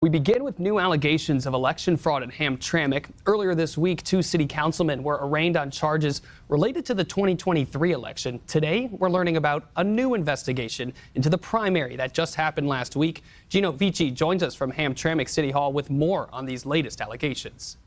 We begin with new allegations of election fraud in Hamtramck. Earlier this week, 2 city councilmen were arraigned on charges related to the 2023 election. Today, we're learning about a new investigation into the primary that just happened last week. Gino Vici joins us from Hamtramck City Hall with more on these latest allegations.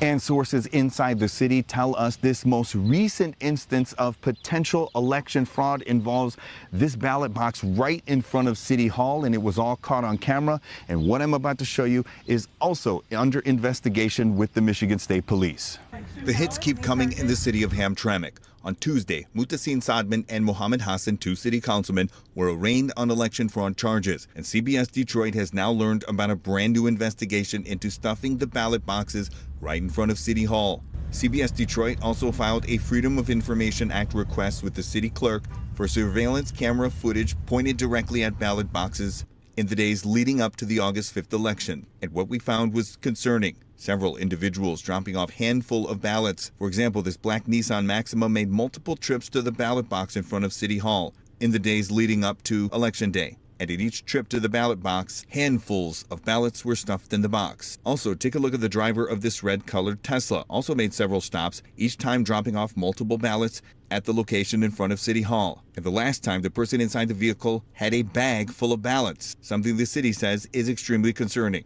And sources inside the city tell us this most recent instance of potential election fraud involves this ballot box right in front of City Hall, and it was all caught on camera. And what I'm about to show you is also under investigation with the Michigan State Police. The hits keep coming in the city of Hamtramck. On Tuesday, Muhtasin Sadman and Mohammed Hassan, 2 city councilmen, were arraigned on election fraud charges. And CBS Detroit has now learned about a brand new investigation into stuffing the ballot boxes right in front of City Hall. CBS Detroit also filed a Freedom of Information Act request with the city clerk for surveillance camera footage pointed directly at ballot boxes in the days leading up to the August 5th election. And what we found was concerning. Several individuals dropping off handful of ballots. For example, this black Nissan Maxima made multiple trips to the ballot box in front of City Hall in the days leading up to Election Day. And at each trip to the ballot box, handfuls of ballots were stuffed in the box. Also, take a look at the driver of this red-colored Tesla. Also made several stops, each time dropping off multiple ballots at the location in front of City Hall. And the last time, the person inside the vehicle had a bag full of ballots, something the city says is extremely concerning.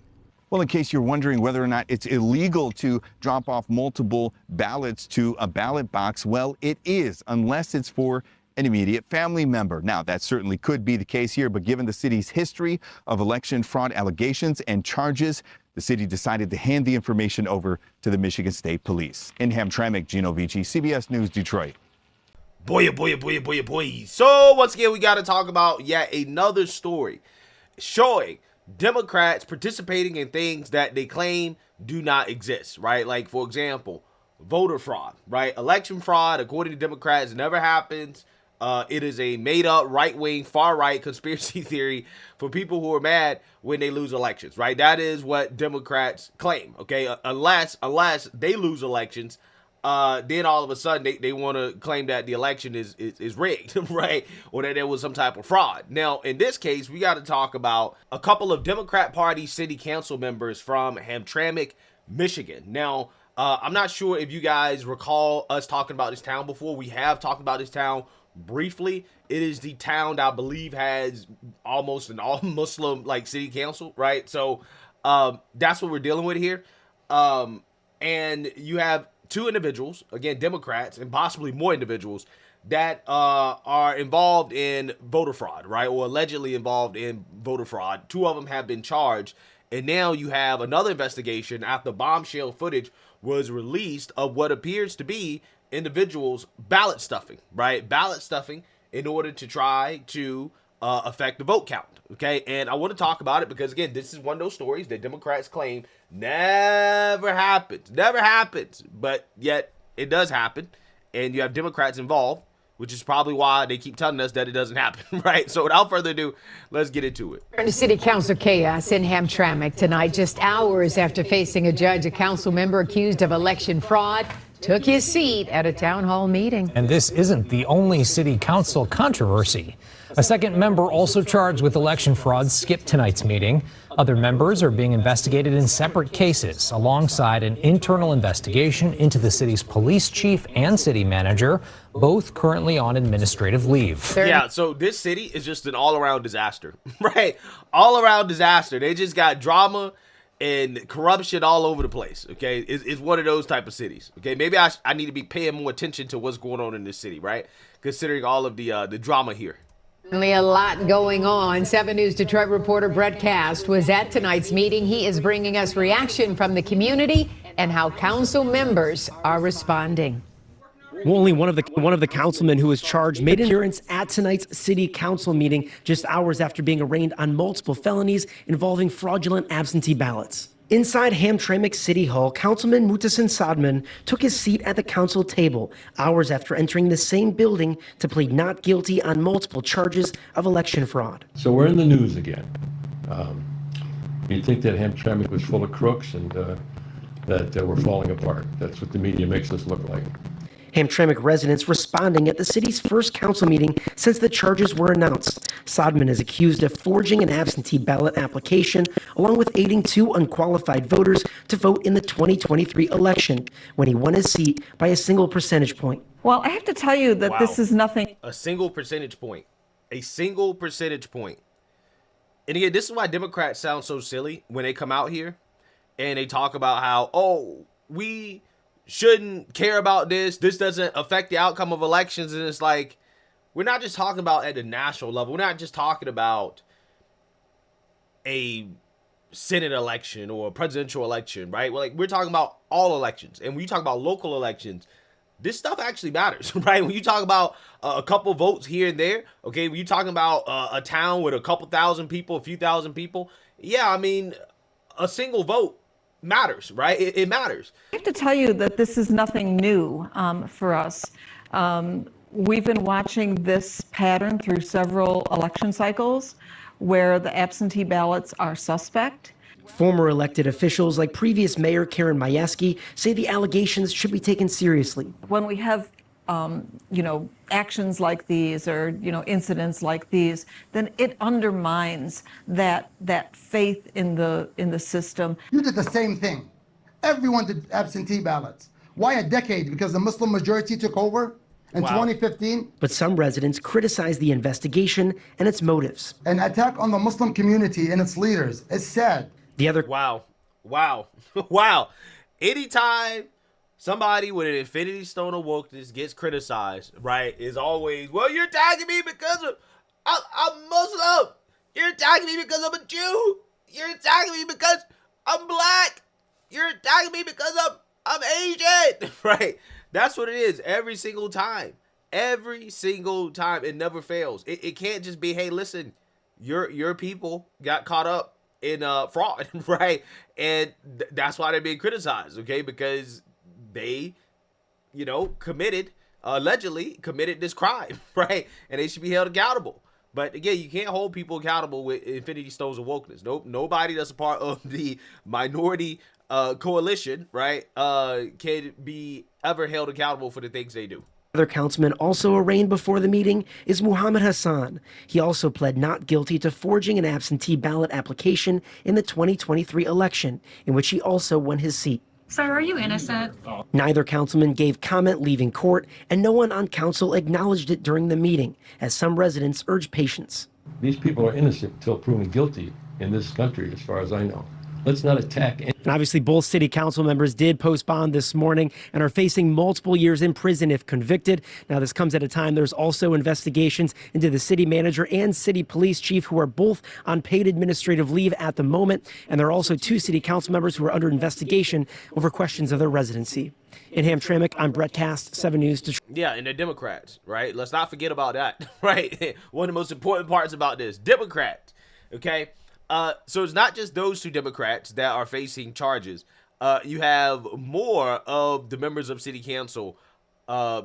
Well, in case you're wondering whether or not it's illegal to drop off multiple ballots to a ballot box, well, it is, unless it's for an immediate family member. Now, that certainly could be the case here, but given the city's history of election fraud allegations and charges, the city decided to hand the information over to the Michigan State Police. In Hamtramck, Gino Vici, CBS News, Detroit. Boy. So once again, we got to talk about yet another story showing Democrats participating in things that they claim do not exist, right? Like, for example, voter fraud, right? Election fraud, according to Democrats, never happens. It is a made-up right-wing, far-right conspiracy theory for people who are mad when they lose elections, right? That is what Democrats claim, okay? Unless they lose elections, then all of a sudden they want to claim that the election is rigged, right? Or that there was some type of fraud. Now, in this case, we got to talk about a couple of Democrat Party city council members from Hamtramck, Michigan. Now, I'm not sure if you guys recall us talking about this town before. We have talked about this town briefly. It is the town that I believe has almost an all-Muslim like city council, right? So that's what we're dealing with here. And you have 2 individuals, again, Democrats, and possibly more individuals that are involved in voter fraud, right? Or allegedly involved in voter fraud. 2 of them have been charged. And now you have another investigation after bombshell footage was released of what appears to be individuals ballot stuffing, right? Ballot stuffing in order to try to affect the vote count, okay? And I want to talk about it because, again, this is one of those stories that Democrats claim never happens, but yet it does happen, and you have Democrats involved, which is probably why they keep telling us that it doesn't happen, right? So without further ado, let's get into it. Turn to City Council chaos in Hamtramck tonight, just hours after facing a judge. A council member accused of election fraud took his seat at a town hall meeting. And this isn't the only city council controversy. A second member also charged with election fraud skipped tonight's meeting. Other members are being investigated in separate cases alongside an internal investigation into the city's police chief and city manager, both currently on administrative leave. Yeah, so this city is just an all-around disaster, right? All-around disaster. They just got drama and corruption all over the place, okay? It's one of those type of cities, okay? Maybe I need to be paying more attention to what's going on in this city, right? Considering all of the drama here. Certainly a lot going on. 7 News Detroit reporter Brett Cast was at tonight's meeting. He is bringing us reaction from the community and how council members are responding. Only one of the councilmen who was charged made an appearance at tonight's city council meeting just hours after being arraigned on multiple felonies involving fraudulent absentee ballots. Inside Hamtramck City Hall, Councilman Muhtasin Sadman took his seat at the council table hours after entering the same building to plead not guilty on multiple charges of election fraud. So we're in the news again. You'd think that Hamtramck was full of crooks and that we're falling apart. That's what the media makes us look like. Hamtramck residents responding at the city's first council meeting since the charges were announced. Sodman is accused of forging an absentee ballot application, along with aiding two unqualified voters to vote in the 2023 election, when he won his seat by a single percentage point. Well, I have to tell you that this is nothing. A single percentage point. A single percentage point. And again, this is why Democrats sound so silly when they come out here and they talk about how, oh, we shouldn't care about this. This doesn't affect the outcome of elections. And it's like, we're not just talking about at the national level. We're not just talking about a Senate election or a presidential election, right? We're talking about all elections. And when you talk about local elections, this stuff actually matters, right? When you talk about a couple votes here and there, okay, when you're talking about a town with a couple thousand people, a few thousand people, yeah, I mean, a single vote matters, right? It matters. I have to tell you that this is nothing new for us. We've been watching this pattern through several election cycles where the absentee ballots are suspect. Former elected officials like previous Mayor Karen Majewski say the allegations should be taken seriously. When we have actions like these or, incidents like these, then it undermines that faith in the system. You did the same thing. Everyone did absentee ballots. Why a decade? Because the Muslim majority took over in 2015. But some residents criticize the investigation and its motives. An attack on the Muslim community and its leaders is sad. The other Wow. Anytime somebody with an infinity stone of wokeness gets criticized, right, is always, well, you're attacking me because of I'm Muslim. You're attacking me because I'm a Jew. You're attacking me because I'm black. You're attacking me because I'm Asian. Right? That's what it is every single time. Every single time. It never fails. It can't just be, hey, listen, your people got caught up in fraud, right? And that's why they're being criticized, okay? Because they, allegedly committed this crime, right? And they should be held accountable. But again, you can't hold people accountable with infinity stones of wokeness. Nope, nobody that's a part of the minority coalition, right, can be ever held accountable for the things they do. Other councilman also arraigned before the meeting is Muhammad Hassan. He also pled not guilty to forging an absentee ballot application in the 2023 election, in which he also won his seat. Sir, are you innocent? Neither councilman gave comment leaving court, and no one on council acknowledged it during the meeting, as some residents urged patience. These people are innocent until proven guilty in this country, as far as I know. Let's not attack. And obviously, both city council members did post bond this morning and are facing multiple years in prison if convicted. Now, this comes at a time there's also investigations into the city manager and city police chief, who are both on paid administrative leave at the moment. And there are also two city council members who are under investigation over questions of their residency. In Hamtramck, I'm Brett Cast, 7 News. Yeah, and they're Democrats, right? Let's not forget about that, right? One of the most important parts about this, Democrats, okay? So it's not just those two Democrats that are facing charges. You have more of the members of city council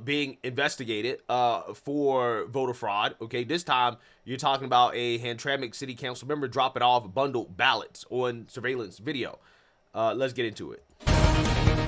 being investigated for voter fraud. Okay, this time you're talking about a Hamtramck city council member dropping off bundled ballots on surveillance video. Let's get into it.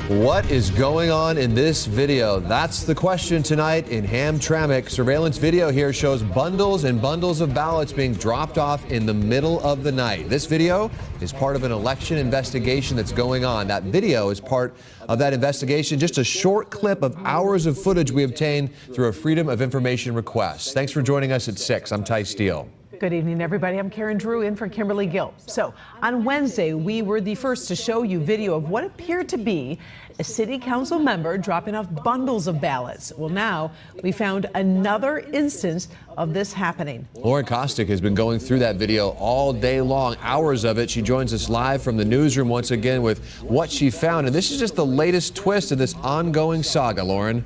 What is going on in this video? That's the question tonight in Hamtramck. Surveillance video here shows bundles and bundles of ballots being dropped off in the middle of the night. This video is part of an election investigation that's going on. That video is part of that investigation. Just a short clip of hours of footage we obtained through a Freedom of Information request. Thanks for joining us at 6. I'm Ty Steele. Good evening, everybody. I'm Karen Drew in for Kimberly Gill. So on Wednesday, we were the first to show you video of what appeared to be a city council member dropping off bundles of ballots. Well, now we found another instance of this happening. Lauren Kostick has been going through that video all day long, hours of it. She joins us live from the newsroom once again with what she found. And this is just the latest twist of this ongoing saga, Lauren.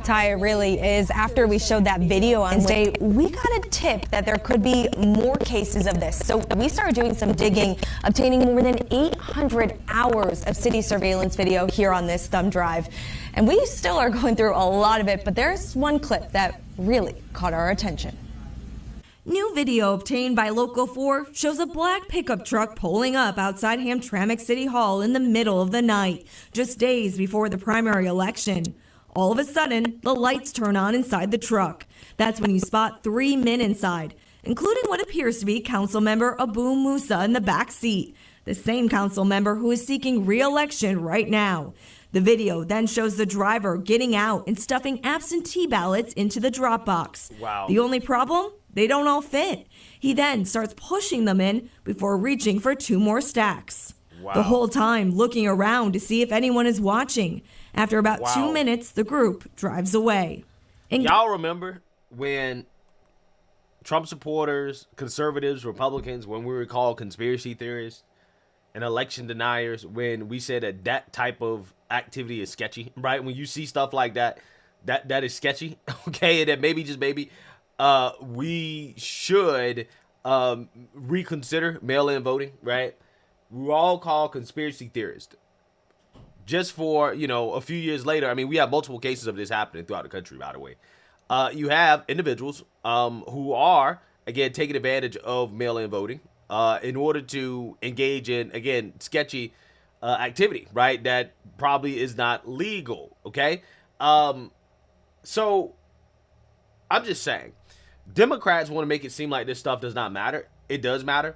Ty, it really is. After we showed that video on Wednesday, we got a tip that there could be more cases of this. So we started doing some digging, obtaining more than 800 hours of city surveillance video here on this thumb drive. And we still are going through a lot of it, but there's one clip that really caught our attention. New video obtained by Local 4 shows a black pickup truck pulling up outside Hamtramck City Hall in the middle of the night, just days before the primary election. All of a sudden, the lights turn on inside the truck. That's when you spot 3 men inside, including what appears to be Councilmember Abu Musa in the back seat, the same council member who is seeking re-election right now. The video then shows the driver getting out and stuffing absentee ballots into the drop box. Wow. The only problem? They don't all fit. He then starts pushing them in before reaching for 2 more stacks. Wow. The whole time looking around to see if anyone is watching. After about 2 minutes, the group drives away. Y'all remember when Trump supporters, conservatives, Republicans, when we were called conspiracy theorists and election deniers, when we said that that type of activity is sketchy, right? When you see stuff like that, that is sketchy, okay? And that maybe, just maybe, we should reconsider mail-in voting, right? We were all called conspiracy theorists. Just for, you know, a few years later, I mean, we have multiple cases of this happening throughout the country, by the way. You have individuals who are, again, taking advantage of mail-in voting in order to engage in, again, sketchy activity, right? That probably is not legal, okay? So I'm just saying, Democrats want to make it seem like this stuff does not matter. It does matter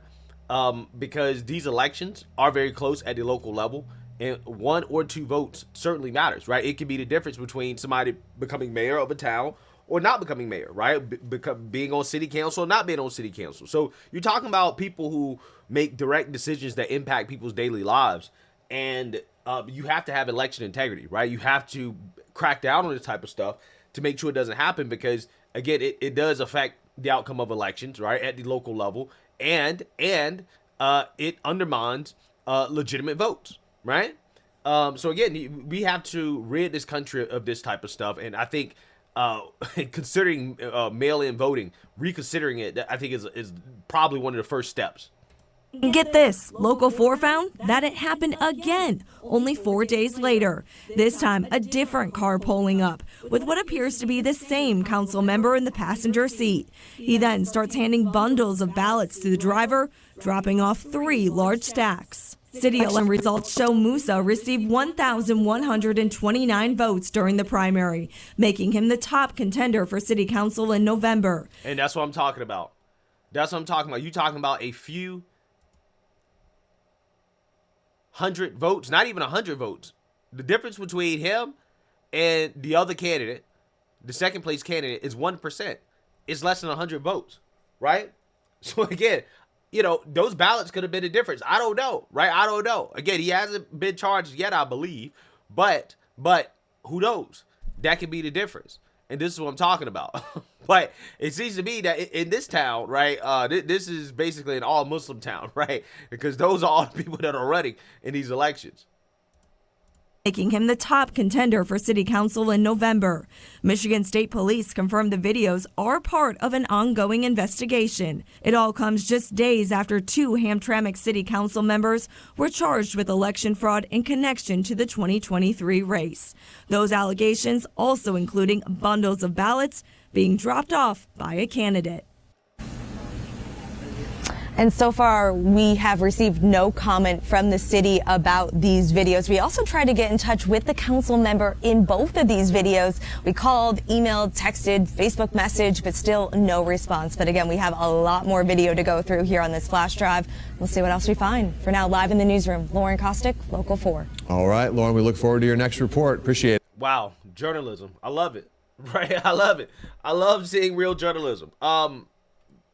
because these elections are very close at the local level. And 1 or 2 votes certainly matters, right? It can be the difference between somebody becoming mayor of a town or not becoming mayor, right? Being on city council or not being on city council. So you're talking about people who make direct decisions that impact people's daily lives. And you have to have election integrity, right? You have to crack down on this type of stuff to make sure it doesn't happen because, again, it does affect the outcome of elections, right, at the local level. And it undermines legitimate votes. Right? So again, we have to rid this country of this type of stuff. And I think considering mail-in voting, reconsidering it, I think is probably one of the first steps. Get this, Local 4 found that it happened again, only 4 days later. This time, a different car pulling up with what appears to be the same council member in the passenger seat. He then starts handing bundles of ballots to the driver, dropping off 3 large stacks. City election results show Musa received 1,129 votes during the primary, making him the top contender for city council in November. And that's what I'm talking about. That's what I'm talking about. You talking about a few 100 votes, not even 100 votes. The difference between him and the other candidate, the second place candidate, is 1%. It's less than 100 votes, right? So again, you know, those ballots could have been the difference. I don't know, right? I don't know. Again, he hasn't been charged yet, I believe. But who knows? That could be the difference. And this is what I'm talking about. But it seems to me that in this town, right, this is basically an all-Muslim town, right? Because those are all the people that are running in these elections. Making him the top contender for city council in November. Michigan State Police confirmed the videos are part of an ongoing investigation. It all comes just days after 2 Hamtramck city council members were charged with election fraud in connection to the 2023 race. Those allegations also including bundles of ballots being dropped off by a candidate. And so far, we have received no comment from the city about these videos. We also tried to get in touch with the council member in both of these videos. We called, emailed, texted, Facebook message, but still no response. But again, we have a lot more video to go through here on this flash drive. We'll see what else we find. For now, live in the newsroom, Lauren Kostick, Local 4. All right, Lauren, we look forward to your next report. Appreciate it. Wow, journalism. I love it. Right? I love it. I love seeing real journalism.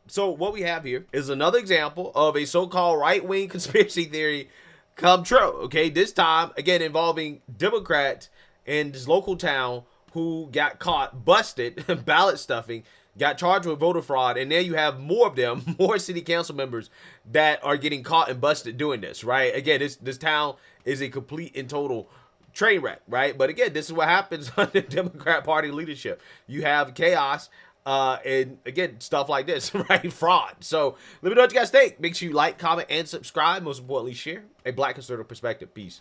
So what we have here is another example of a so-called right-wing conspiracy theory come true, okay? This time, again, involving Democrats in this local town who got caught, busted, ballot stuffing, got charged with voter fraud, and now you have more of them, more city council members that are getting caught and busted doing this, right? Again, this town is a complete and total train wreck, right? But again, this is what happens under Democrat Party leadership. You have chaos. And again, stuff like this, right? Fraud. So let me know what you guys think. Make sure you like, comment, and subscribe. Most importantly, share a Black conservative perspective. Peace.